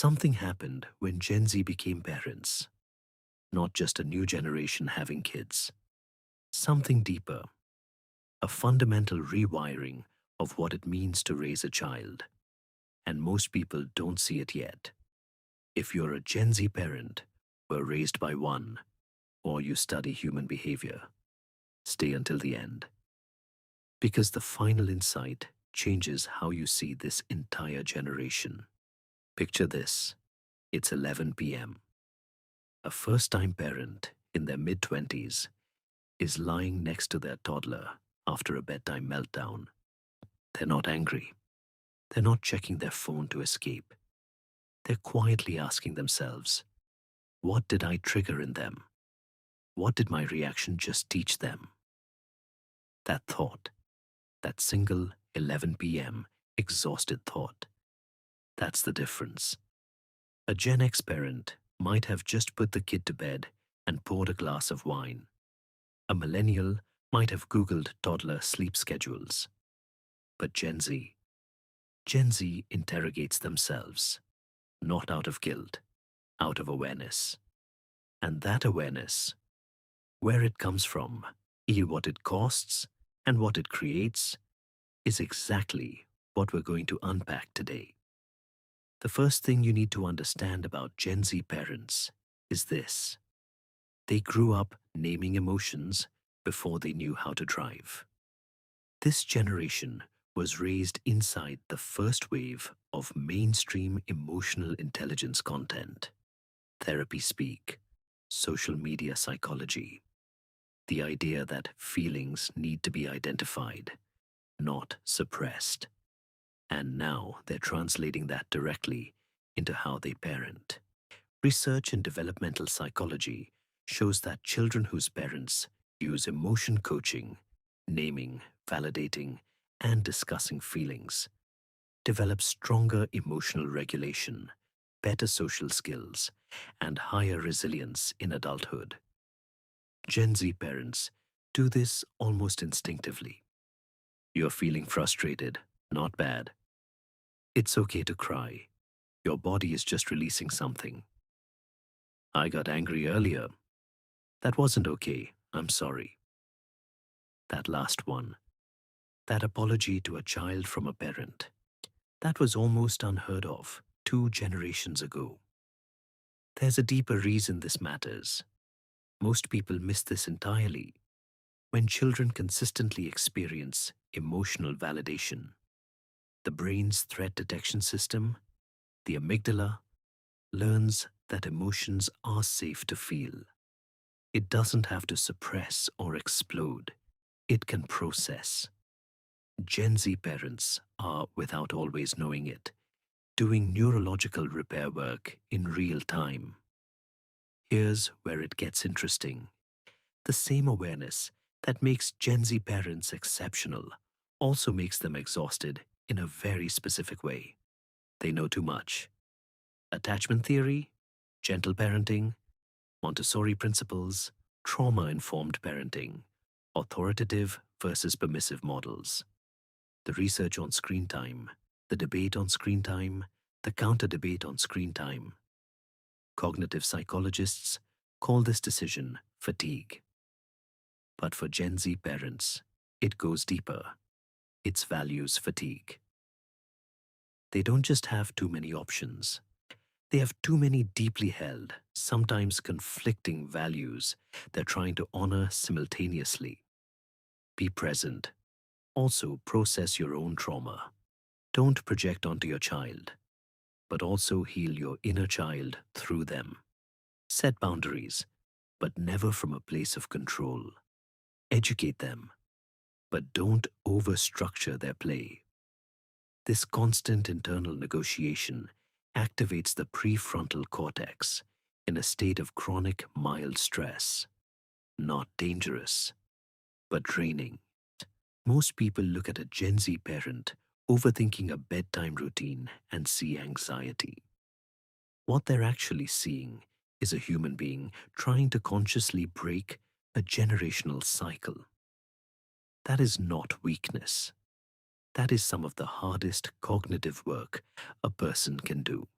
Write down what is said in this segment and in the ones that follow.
Something happened when Gen Z became parents, not just a new generation having kids. Something deeper, a fundamental rewiring of what it means to raise a child. And most people don't see it yet. If you're a Gen Z parent, were raised by one, or you study human behavior, stay until the end. Because the final insight changes how you see this entire generation. Picture this. It's 11 p.m. A first-time parent in their mid-20s is lying next to their toddler after a bedtime meltdown. They're not angry. They're not checking their phone to escape. They're quietly asking themselves, what did I trigger in them? What did my reaction just teach them? That thought, that single 11 p.m. exhausted thought, that's the difference. A Gen X parent might have just put the kid to bed and poured a glass of wine. A millennial might have Googled toddler sleep schedules. But Gen Z interrogates themselves, not out of guilt, out of awareness. And that awareness, where it comes from, what it costs, and what it creates, is exactly what we're going to unpack today. The first thing you need to understand about Gen Z parents is this. They grew up naming emotions before they knew how to drive. This generation was raised inside the first wave of mainstream emotional intelligence content. Therapy speak, social media psychology. The idea that feelings need to be identified, not suppressed. And now they're translating that directly into how they parent. Research in developmental psychology shows that children whose parents use emotion coaching, naming, validating, and discussing feelings develop stronger emotional regulation, better social skills, and higher resilience in adulthood. Gen Z parents do this almost instinctively. You're feeling frustrated, not bad. It's okay to cry. Your body is just releasing something. I got angry earlier. That wasn't okay. I'm sorry. That last one. That apology to a child from a parent. That was almost unheard of 2 generations ago. There's a deeper reason this matters. Most people miss this entirely. When children consistently experience emotional validation, the brain's threat detection system, the amygdala, learns that emotions are safe to feel. It doesn't have to suppress or explode. It can process. Gen Z parents are, without always knowing it, doing neurological repair work in real time. Here's where it gets interesting. The same awareness that makes Gen Z parents exceptional also makes them exhausted in a very specific way. They know too much. Attachment theory, gentle parenting, Montessori principles, trauma-informed parenting, authoritative versus permissive models. The research on screen time, the debate on screen time, the counter-debate on screen time. Cognitive psychologists call this decision fatigue. But for Gen Z parents, it goes deeper. It's values fatigue. They don't just have too many options. They have too many deeply held, sometimes conflicting values they're trying to honor simultaneously. Be present. Also process your own trauma. Don't project onto your child, but also heal your inner child through them. Set boundaries, but never from a place of control. Educate them, but don't overstructure their play. This constant internal negotiation activates the prefrontal cortex in a state of chronic mild stress. Not dangerous, but draining. Most people look at a Gen Z parent overthinking a bedtime routine and see anxiety. What they're actually seeing is a human being trying to consciously break a generational cycle. That is not weakness. That is some of the hardest cognitive work a person can do.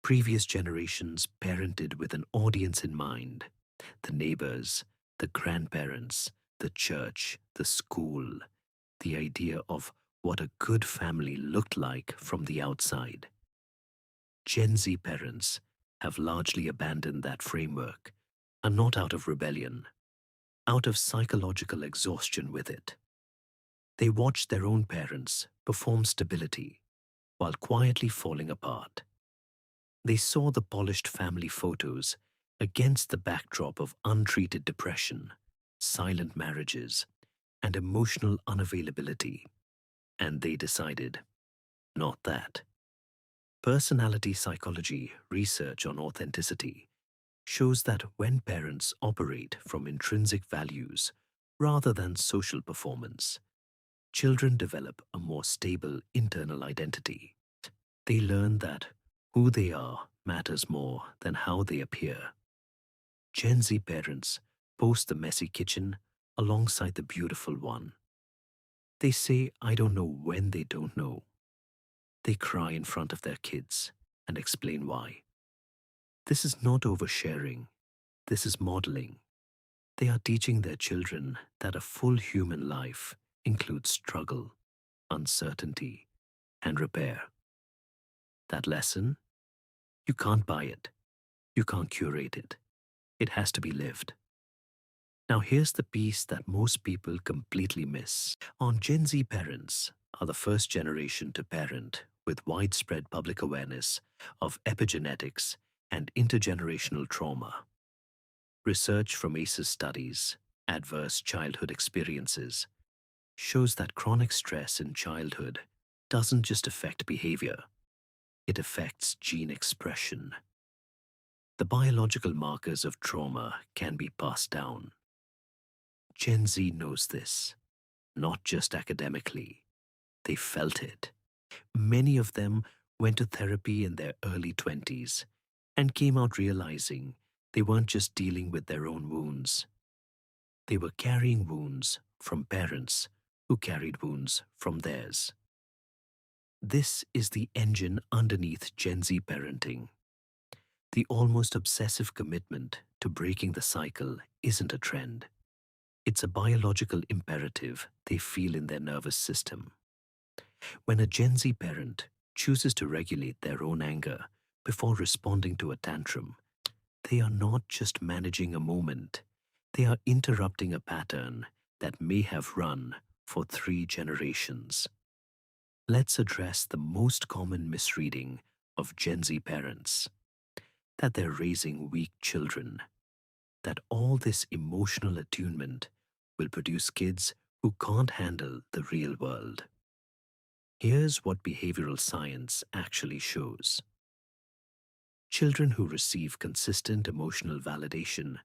Previous generations parented with an audience in mind: the neighbors, the grandparents, the church, the school, the idea of what a good family looked like from the outside. Gen Z parents have largely abandoned that framework, and not out of rebellion, out of psychological exhaustion with it. They watch their own parents perform stability while quietly falling apart. They saw the polished family photos against the backdrop of untreated depression, silent marriages, and emotional unavailability, and they decided, not that. Personality psychology research on authenticity shows that when parents operate from intrinsic values rather than social performance, children develop a more stable internal identity. They learn that who they are matters more than how they appear. Gen Z parents post the messy kitchen alongside the beautiful one. They say, I don't know when they don't know. They cry in front of their kids and explain why. This is not oversharing, this is modeling. They are teaching their children that a full human life includes struggle, uncertainty, and repair. That lesson, you can't buy it, you can't curate it. It has to be lived. Now here's the piece that most people completely miss. On Gen Z parents are the first generation to parent with widespread public awareness of epigenetics and intergenerational trauma. Research from ACEs studies, adverse childhood experiences, shows that chronic stress in childhood doesn't just affect behavior, it affects gene expression. The biological markers of trauma can be passed down. Gen Z knows this, not just academically. They felt it. Many of them went to therapy in their early 20s and came out realizing they weren't just dealing with their own wounds. They were carrying wounds from parents who carried wounds from theirs. This is the engine underneath Gen Z parenting. The almost obsessive commitment to breaking the cycle isn't a trend. It's a biological imperative they feel in their nervous system. When a Gen Z parent chooses to regulate their own anger before responding to a tantrum, they are not just managing a moment, they are interrupting a pattern that may have run for 3 generations. Let's address the most common misreading of Gen Z parents: that they're raising weak children, that all this emotional attunement will produce kids who can't handle the real world. Here's what behavioral science actually shows. Children who receive consistent emotional validation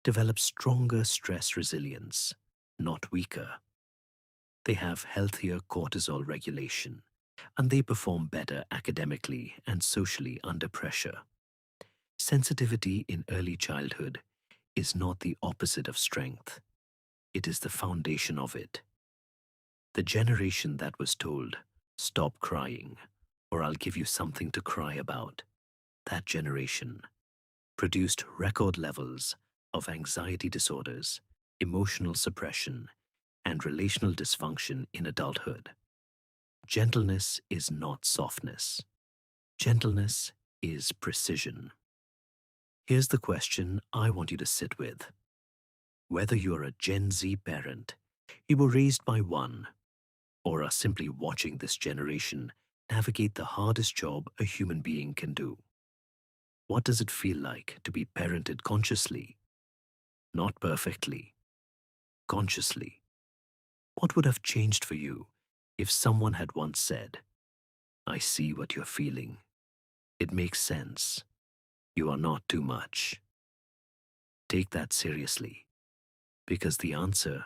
develop stronger stress resilience, not weaker. They have healthier cortisol regulation, and they perform better academically and socially under pressure. Sensitivity in early childhood is not the opposite of strength. It is the foundation of it. The generation that was told, stop crying, or I'll give you something to cry about, that generation produced record levels of anxiety disorders, emotional suppression, and relational dysfunction in adulthood. Gentleness is not softness. Gentleness is precision. Here's the question I want you to sit with. Whether you're a Gen Z parent, you were raised by one, or are simply watching this generation navigate the hardest job a human being can do. What does it feel like to be parented consciously? Not perfectly, consciously. What would have changed for you if someone had once said, I see what you're feeling. It makes sense. You are not too much. Take that seriously, because the answer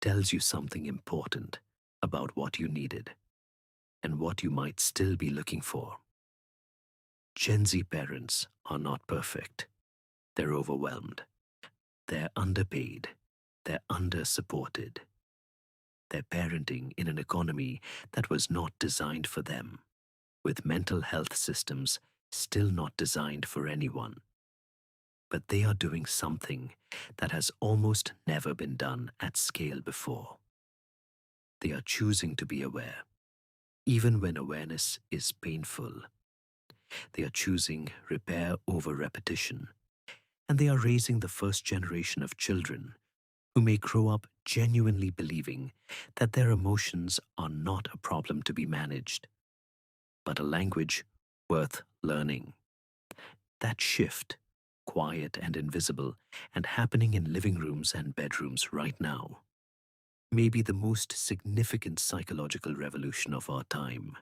tells you something important about what you needed and what you might still be looking for. Gen Z parents are not perfect. They're overwhelmed. They're underpaid. They're under-supported. They're parenting in an economy that was not designed for them, with mental health systems still not designed for anyone. But they are doing something that has almost never been done at scale before. They are choosing to be aware, even when awareness is painful. They are choosing repair over repetition, and they are raising the first generation of children who may grow up genuinely believing that their emotions are not a problem to be managed, but a language worth learning. That shift, quiet and invisible, and happening in living rooms and bedrooms right now, may be the most significant psychological revolution of our time.